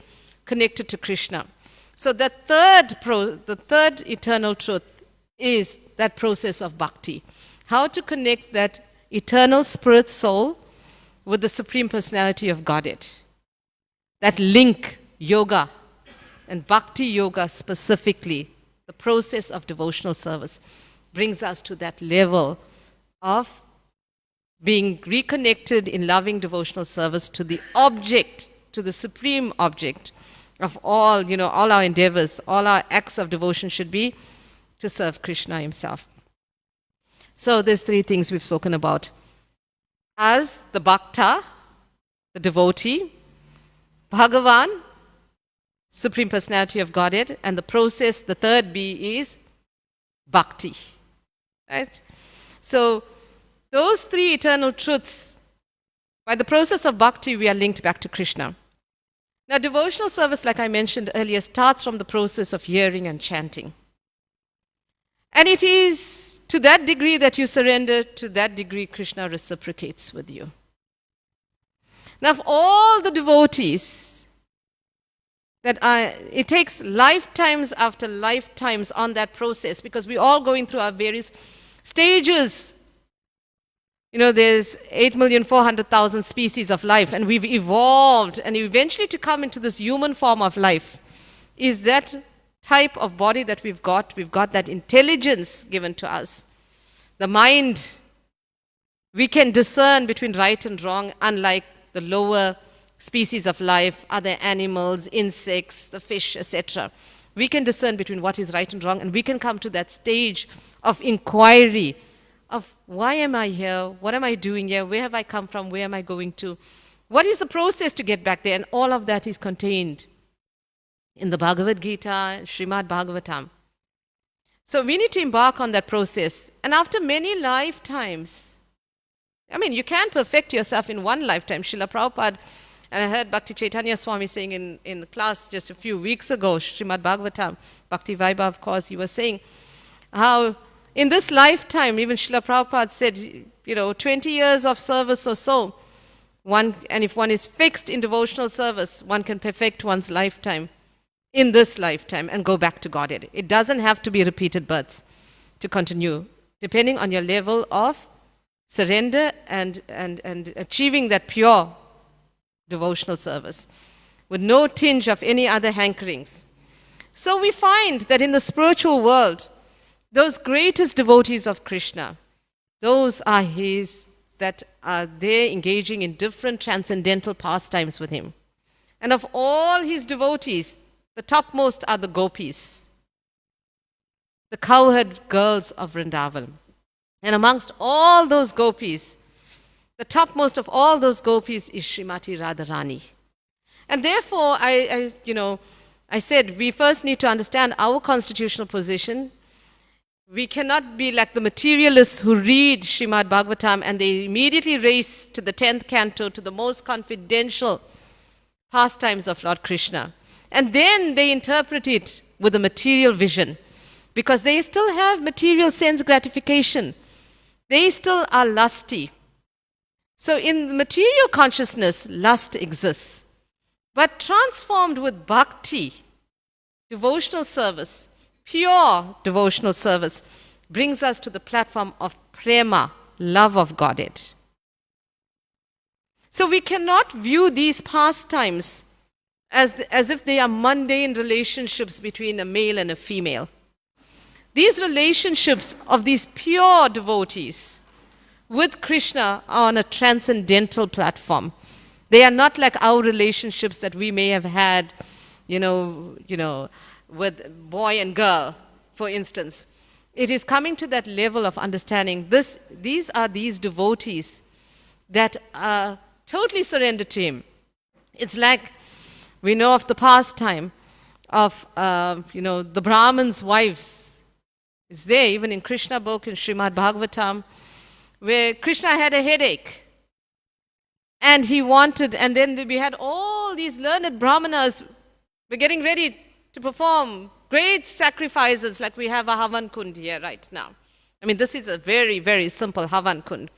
connected to Krishna. So the third eternal truth is that process of bhakti. How to connect that eternal spirit soul with the Supreme Personality of Godhead. That link, yoga, and bhakti yoga specifically, the process of devotional service, brings us to that level of being reconnected in loving devotional service to the object, to the supreme object of all our endeavors, all our acts of devotion should be to serve Krishna himself. So there's three things we've spoken about. As the bhakta, the devotee, Bhagavan, Supreme Personality of Godhead, and the process, the third B is bhakti. Right? So those three eternal truths, by the process of bhakti, we are linked back to Krishna. Now, devotional service, like I mentioned earlier, starts from the process of hearing and chanting. And it is to that degree that you surrender, to that degree Krishna reciprocates with you. Now, of all the devotees, it takes lifetimes after lifetimes on that process, because we're all going through our various stages. There's 8,400,000 species of life, and we've evolved, and eventually to come into this human form of life is that type of body that we've got. We've got that intelligence given to us. The mind, we can discern between right and wrong, unlike the lower species of life, other animals, insects, the fish, etc. We can discern between what is right and wrong, and we can come to that stage of inquiry of why am I here? What am I doing here? Where have I come from? Where am I going to? What is the process to get back there? And all of that is contained in the Bhagavad Gita, Srimad Bhagavatam. So we need to embark on that process. And after many lifetimes, you can't perfect yourself in one lifetime. Srila Prabhupada, and I heard Bhakti Chaitanya Swami saying in class just a few weeks ago, Srimad Bhagavatam, Bhakti Vaibhav, of course, he was saying how in this lifetime, even Srila Prabhupada said, 20 years of service or so, and if one is fixed in devotional service, one can perfect one's lifetime in this lifetime and go back to Godhead. It doesn't have to be repeated births to continue, depending on your level of surrender and achieving that pure devotional service with no tinge of any other hankerings. So we find that in the spiritual world, those greatest devotees of Krishna, those are his that are there engaging in different transcendental pastimes with him. And of all his devotees, the topmost are the gopis, the cowherd girls of Vrindavan. And amongst all those gopis, the topmost of all those gopis is Srimati Radharani. And therefore, I said we first need to understand our constitutional position. We cannot be like the materialists who read Srimad Bhagavatam and they immediately race to the 10th canto, to the most confidential pastimes of Lord Krishna. And then they interpret it with a material vision, because they still have material sense gratification. They still are lusty. So in material consciousness, lust exists. But transformed with bhakti, devotional service, pure devotional service, brings us to the platform of prema, love of Godhead. So we cannot view these pastimes as if they are mundane relationships between a male and a female. These relationships of these pure devotees with Krishna are on a transcendental platform. They are not like our relationships that we may have had, with boy and girl, for instance. It is coming to that level of understanding. These are these devotees that are totally surrendered to him. It's like we know of the pastime of, the Brahmins' wives. It's there even in Krishna book, in Srimad Bhagavatam, where Krishna had a headache. And he wanted, and then we had all these learned brahmanas were getting ready to perform great sacrifices, like we have a Havan Kund here right now. I mean, this is a very, very simple Havan Kund.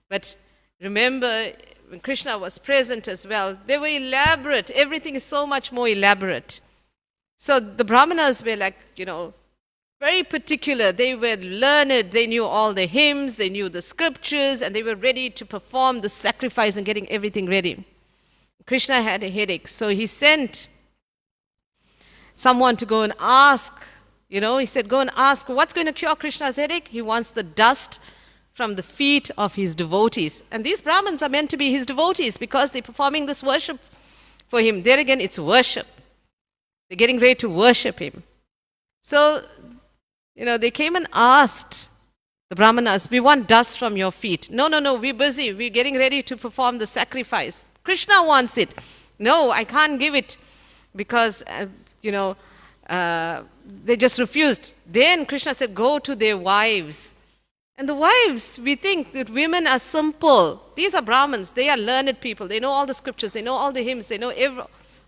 But remember, when Krishna was present as well, they were elaborate. Everything is so much more elaborate. So the brahmanas were like, very particular. They were learned. They knew all the hymns. They knew the scriptures. And they were ready to perform the sacrifice and getting everything ready. Krishna had a headache. So he sent someone to go and ask. He said, go and ask, what's going to cure Krishna's headache? He wants the dust from the feet of his devotees. And these Brahmins are meant to be his devotees because they're performing this worship for him. There again, it's worship. They're getting ready to worship him. So, they came and asked the Brahmanas, we want dust from your feet. No, we're busy. We're getting ready to perform the sacrifice. Krishna wants it. No, I can't give it because, they just refused. Then Krishna said, go to their wives. And the wives, we think that women are simple. These are Brahmins. They are learned people. They know all the scriptures. They know all the hymns. They know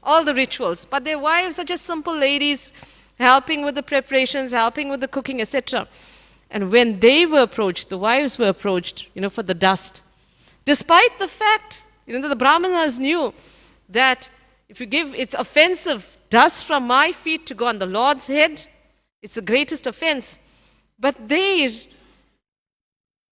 all the rituals. But their wives are just simple ladies, helping with the preparations, helping with the cooking, etc. And when they were approached, the wives were approached, for the dust. Despite the fact, the Brahmanas knew that if you give, it's offensive, dust from my feet to go on the Lord's head, it's the greatest offense. But they,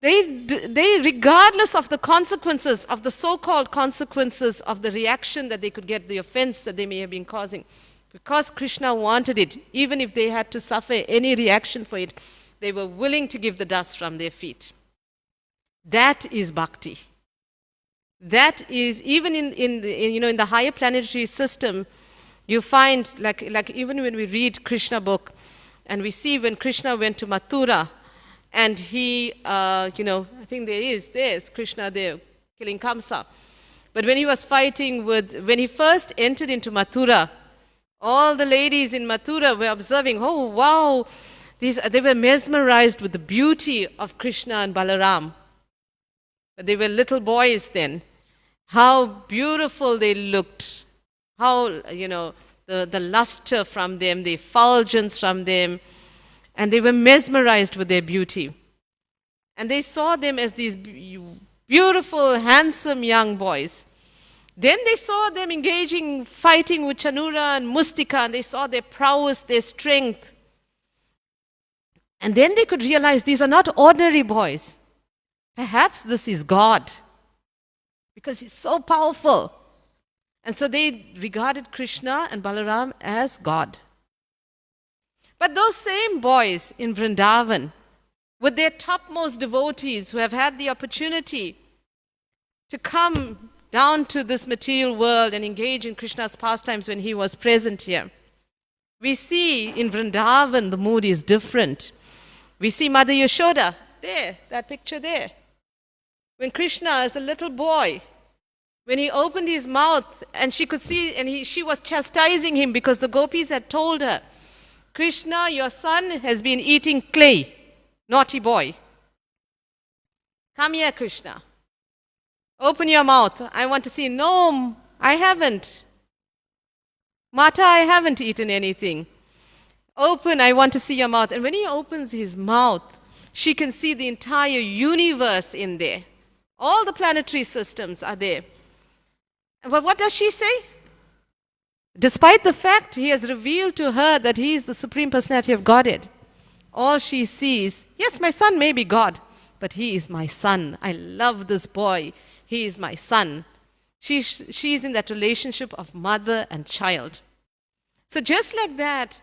regardless of the consequences, of the so-called consequences of the reaction that they could get, the offense that they may have been causing, because Krishna wanted it, even if they had to suffer any reaction for it, they were willing to give the dust from their feet. That is bhakti. That is, even in the higher planetary system, you find, like even when we read Krishna book, and we see when Krishna went to Mathura, and he, I think there's Krishna there, killing Kamsa. But when he was fighting when he first entered into Mathura, all the ladies in Mathura were observing, oh wow, they were mesmerized with the beauty of Krishna and Balaram. But they were little boys then. How beautiful they looked. How, the luster from them, the effulgence from them. And they were mesmerized with their beauty. And they saw them as these beautiful, handsome young boys. Then they saw them fighting with Chanura and Mustika, and they saw their prowess, their strength. And then they could realize these are not ordinary boys. Perhaps this is God, because he's so powerful. And so they regarded Krishna and Balaram as God. But those same boys in Vrindavan, with their topmost devotees who have had the opportunity to come down to this material world and engage in Krishna's pastimes when he was present here, we see in Vrindavan the mood is different. We see Mother Yashoda there, that picture there. When Krishna, as a little boy, when he opened his mouth and she could see, and she was chastising him because the gopis had told her, Krishna, your son has been eating clay. Naughty boy. Come here, Krishna. Open your mouth. I want to see. No, I haven't. Mata, I haven't eaten anything. Open, I want to see your mouth. And when he opens his mouth, she can see the entire universe in there. All the planetary systems are there. But what does she say? Despite the fact he has revealed to her that he is the Supreme Personality of Godhead, all she sees, yes, my son may be God, but he is my son. I love this boy. He is my son. She's in that relationship of mother and child. So just like that,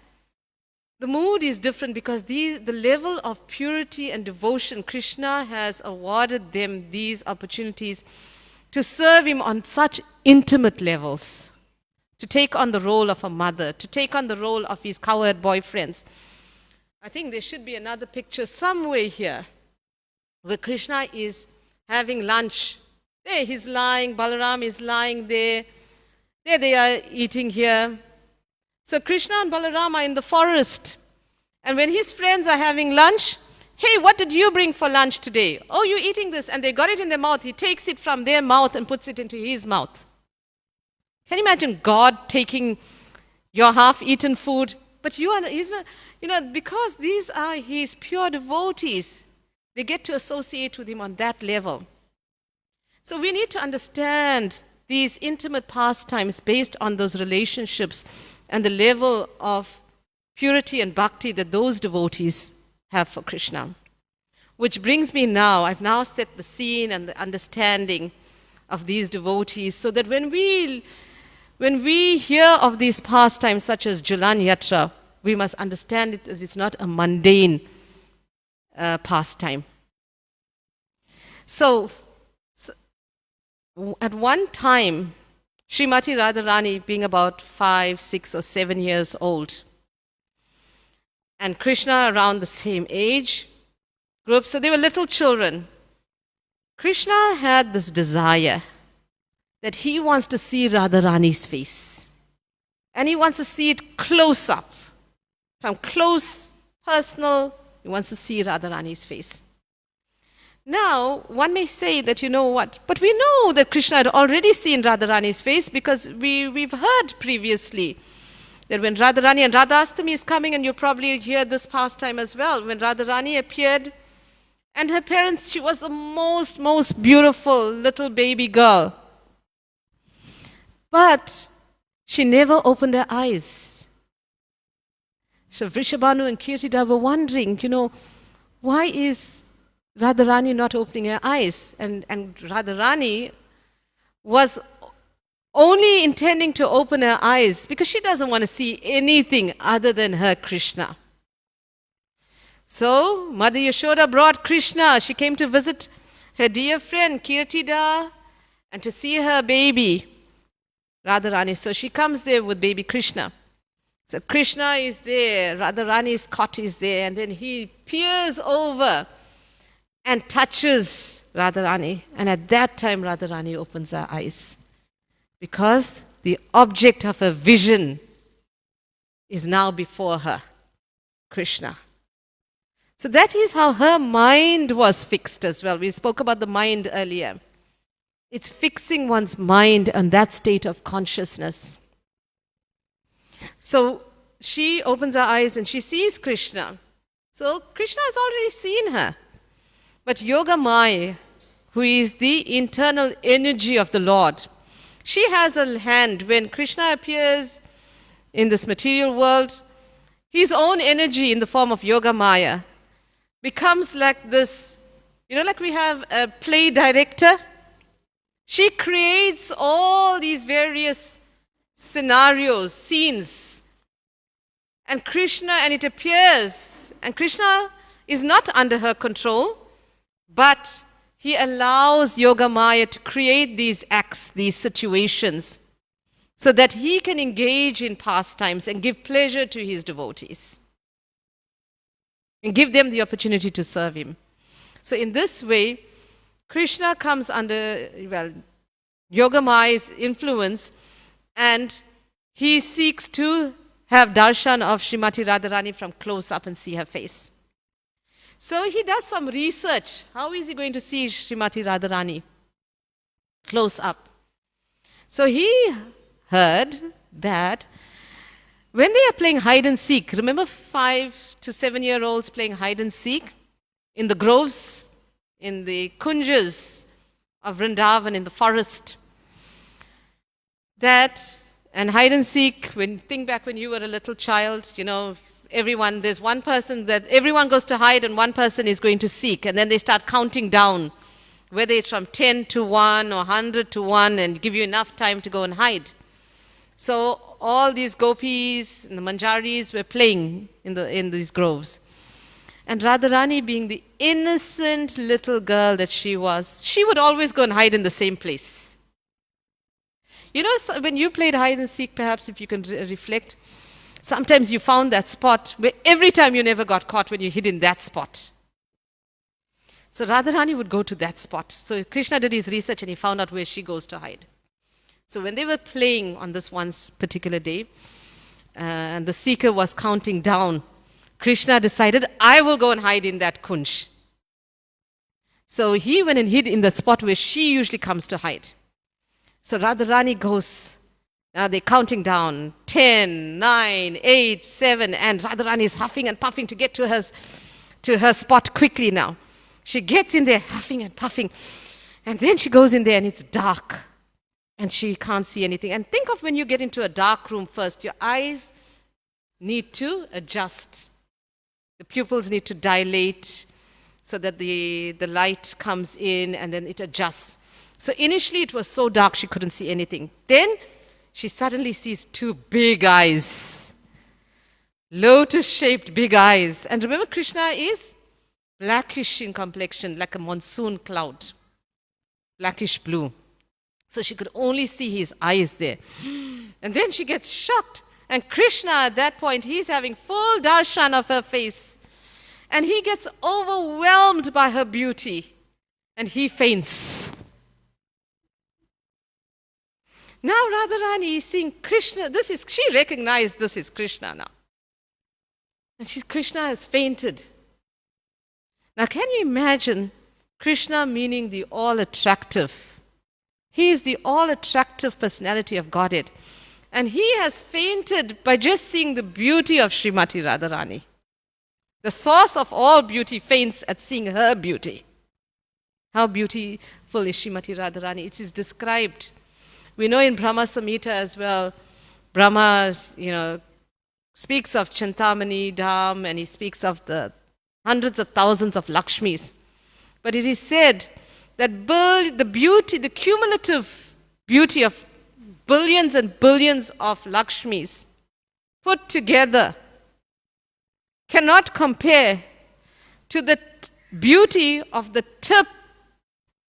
the mood is different because the level of purity and devotion, Krishna has awarded them these opportunities to serve him on such intimate levels, to take on the role of a mother, to take on the role of his cowherd boyfriends. I think there should be another picture somewhere here where Krishna is having lunch. There he's lying, Balaram is lying there. There they are eating here. So Krishna and Balaram are in the forest. And when his friends are having lunch, hey, what did you bring for lunch today? Oh, you're eating this. And they got it in their mouth. He takes it from their mouth and puts it into his mouth. Can you imagine God taking your half-eaten food? But because these are his pure devotees, they get to associate with him on that level. So we need to understand these intimate pastimes based on those relationships and the level of purity and bhakti that those devotees have for Krishna. Which brings me now, I've now set the scene and the understanding of these devotees so that when we hear of these pastimes such as Jhulana yatra, we must understand it that it's not a mundane pastime. So, at one time, Srimati Radharani being about 5, 6 or 7 years old, and Krishna around the same age, grew up, so they were little children. Krishna had this desire that he wants to see Radharani's face. And he wants to see it close up. From close, personal, he wants to see Radharani's face. Now, one may say that, you know what, but we know that Krishna had already seen Radharani's face because we've heard previously that when Radharani and Radhastami is coming, and you'll probably hear this pastime as well, when Radharani appeared, and her parents, she was the most beautiful little baby girl. But she never opened her eyes. So Vrishabhanu and Kirtida were wondering, why is Radharani not opening her eyes? And Radharani was only intending to open her eyes because she doesn't want to see anything other than her Krishna. So Mother Yashoda brought Krishna. She came to visit her dear friend Kirtida and to see her baby Radharani. So she comes there with baby Krishna. So Krishna is there, Radharani's cot is there, and then he peers over and touches Radharani. And at that time, Radharani opens her eyes. Because the object of her vision is now before her, Krishna. So that is how her mind was fixed as well. We spoke about the mind earlier. It's fixing one's mind on that state of consciousness. So she opens her eyes and she sees Krishna. So Krishna has already seen her. But Yogamaya, who is the internal energy of the Lord, she has a hand. When Krishna appears in this material world, his own energy in the form of Yogamaya becomes like this, like we have a play director. She creates all these various scenarios, scenes. And it appears, and Krishna is not under her control, but he allows Yogamaya to create these acts, these situations, so that he can engage in pastimes and give pleasure to his devotees and give them the opportunity to serve him. So in this way, Krishna comes under, Yogamaya's influence, and he seeks to have darshan of Srimati Radharani from close up and see her face. So he does some research. How is he going to see Srimati Radharani close up? So he heard that when they are playing hide and seek, remember 5 to 7-year-olds playing hide and seek in the groves, in the kunjas of Vrindavan, in the forest. And hide and seek, think back when you were a little child, everyone, there's one person that everyone goes to hide and one person is going to seek. And then they start counting down, whether it's from 10 to 1 or 100 to 1, and give you enough time to go and hide. So all these gopis and the manjaris were playing in these groves. And Radharani, being the innocent little girl that she was, she would always go and hide in the same place. You know, so when you played hide and seek, perhaps if you can reflect, sometimes you found that spot where every time you never got caught when you hid in that spot. So Radharani would go to that spot. So Krishna did his research and he found out where she goes to hide. So when they were playing on this one particular day, and the seeker was counting down, Krishna decided, I will go and hide in that kunj. So he went and hid in the spot where she usually comes to hide. So Radharani goes, now they're counting down, 10, 9, 8, 7, and Radharani is huffing and puffing to get to her spot quickly now. She gets in there huffing and puffing, and then she goes in there and it's dark, and she can't see anything. And think of when you get into a dark room first, your eyes need to adjust. The pupils need to dilate so that the light comes in and then it adjusts. So initially it was so dark she couldn't see anything. Then she suddenly sees two big eyes, lotus-shaped big eyes. And remember, Krishna is blackish in complexion, like a monsoon cloud, blackish blue. So she could only see his eyes there. And then she gets shocked. And Krishna, at that point, he's having full darshan of her face. And he gets overwhelmed by her beauty. And he faints. Now Radharani is seeing Krishna. She recognized this is Krishna now. And Krishna has fainted. Now can you imagine Krishna meaning the all-attractive? He is the all-attractive personality of Godhead. And he has fainted by just seeing the beauty of Srimati Radharani. The source of all beauty faints at seeing her beauty. How beautiful is Srimati Radharani? It is described. We know in Brahma Samhita as well, Brahma, speaks of Chintamani Dham, and he speaks of the hundreds of thousands of Lakshmis. But it is said that the cumulative beauty of billions and billions of Lakshmis put together cannot compare to the beauty of the tip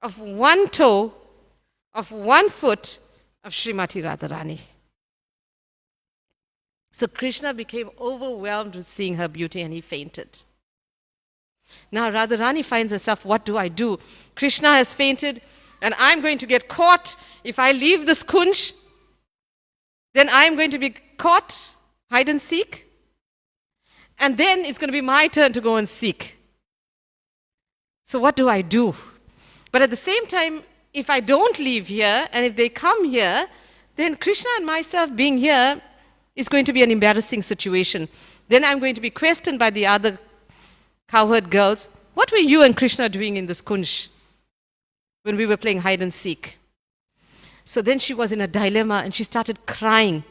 of one toe, of one foot of Srimati Radharani. So Krishna became overwhelmed with seeing her beauty and he fainted. Now Radharani finds herself, what do I do? Krishna has fainted and I'm going to get caught. If I leave this kunj, then I'm going to be caught, hide and seek. And then it's going to be my turn to go and seek. So what do I do? But at the same time, if I don't leave here, and if they come here, then Krishna and myself being here is going to be an embarrassing situation. Then I'm going to be questioned by the other cowherd girls. What were you and Krishna doing in this kunj when we were playing hide and seek? So then she was in a dilemma and she started crying.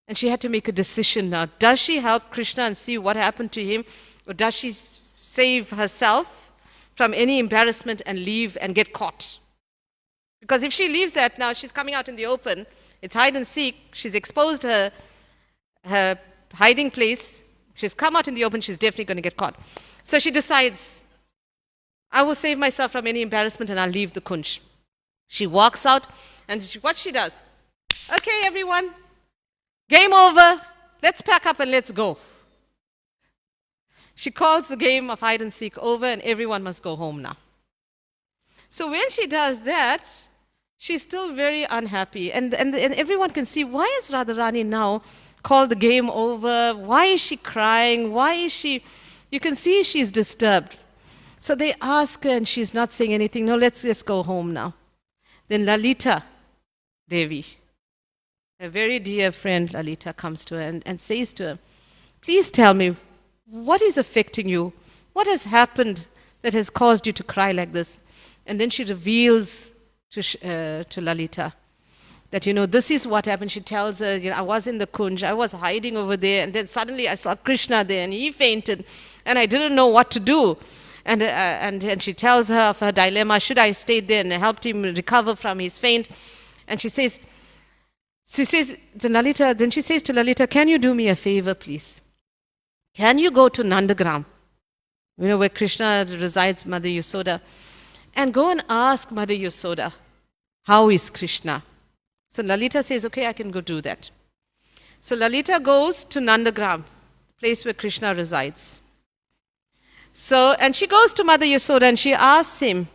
And she had to make a decision now. Does she help Krishna and see what happened to him? Or does she save herself from any embarrassment and leave and get caught? Because if she leaves that now, she's coming out in the open. It's hide and seek. She's exposed her hiding place. She's come out in the open. She's definitely going to get caught. So she decides, I will save myself from any embarrassment and I'll leave the kunj. She walks out and what she does? Okay, everyone. Game over. Let's pack up and let's go. She calls the game of hide and seek over and everyone must go home now. So when she does that, she's still very unhappy. And everyone can see, why is Radharani now called the game over? Why is she crying? Why is she... You can see she's disturbed. So they ask her and she's not saying anything. No, let's just go home now. Then Lalita Devi, a very dear friend Lalita, comes to her and says to her, please tell me, what is affecting you? What has happened that has caused you to cry like this? And then she reveals to Lalita that, this is what happened. She tells her, I was in the Kunj, I was hiding over there, and then suddenly I saw Krishna there, and he fainted, and I didn't know what to do. And she tells her of her dilemma, should I stay there, and helped him recover from his faint. And she says to Lalita, then she says to Lalita, can you do me a favor, please? Can you go to Nandagram, where Krishna resides, Mother Yasoda, and go and ask Mother Yasoda, how is Krishna? So Lalita says, okay, I can go do that. So Lalita goes to Nandagram, place where Krishna resides. And she goes to Mother Yasoda and she asks him,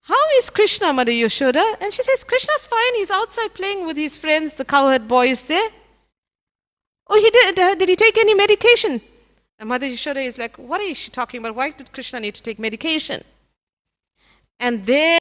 how is Krishna, Mother Yashoda? And she says, Krishna's fine, he's outside playing with his friends, the cowherd boys there. Oh, he did he take any medication? And Mother Yashoda is like, what is she talking about? Why did Krishna need to take medication? And then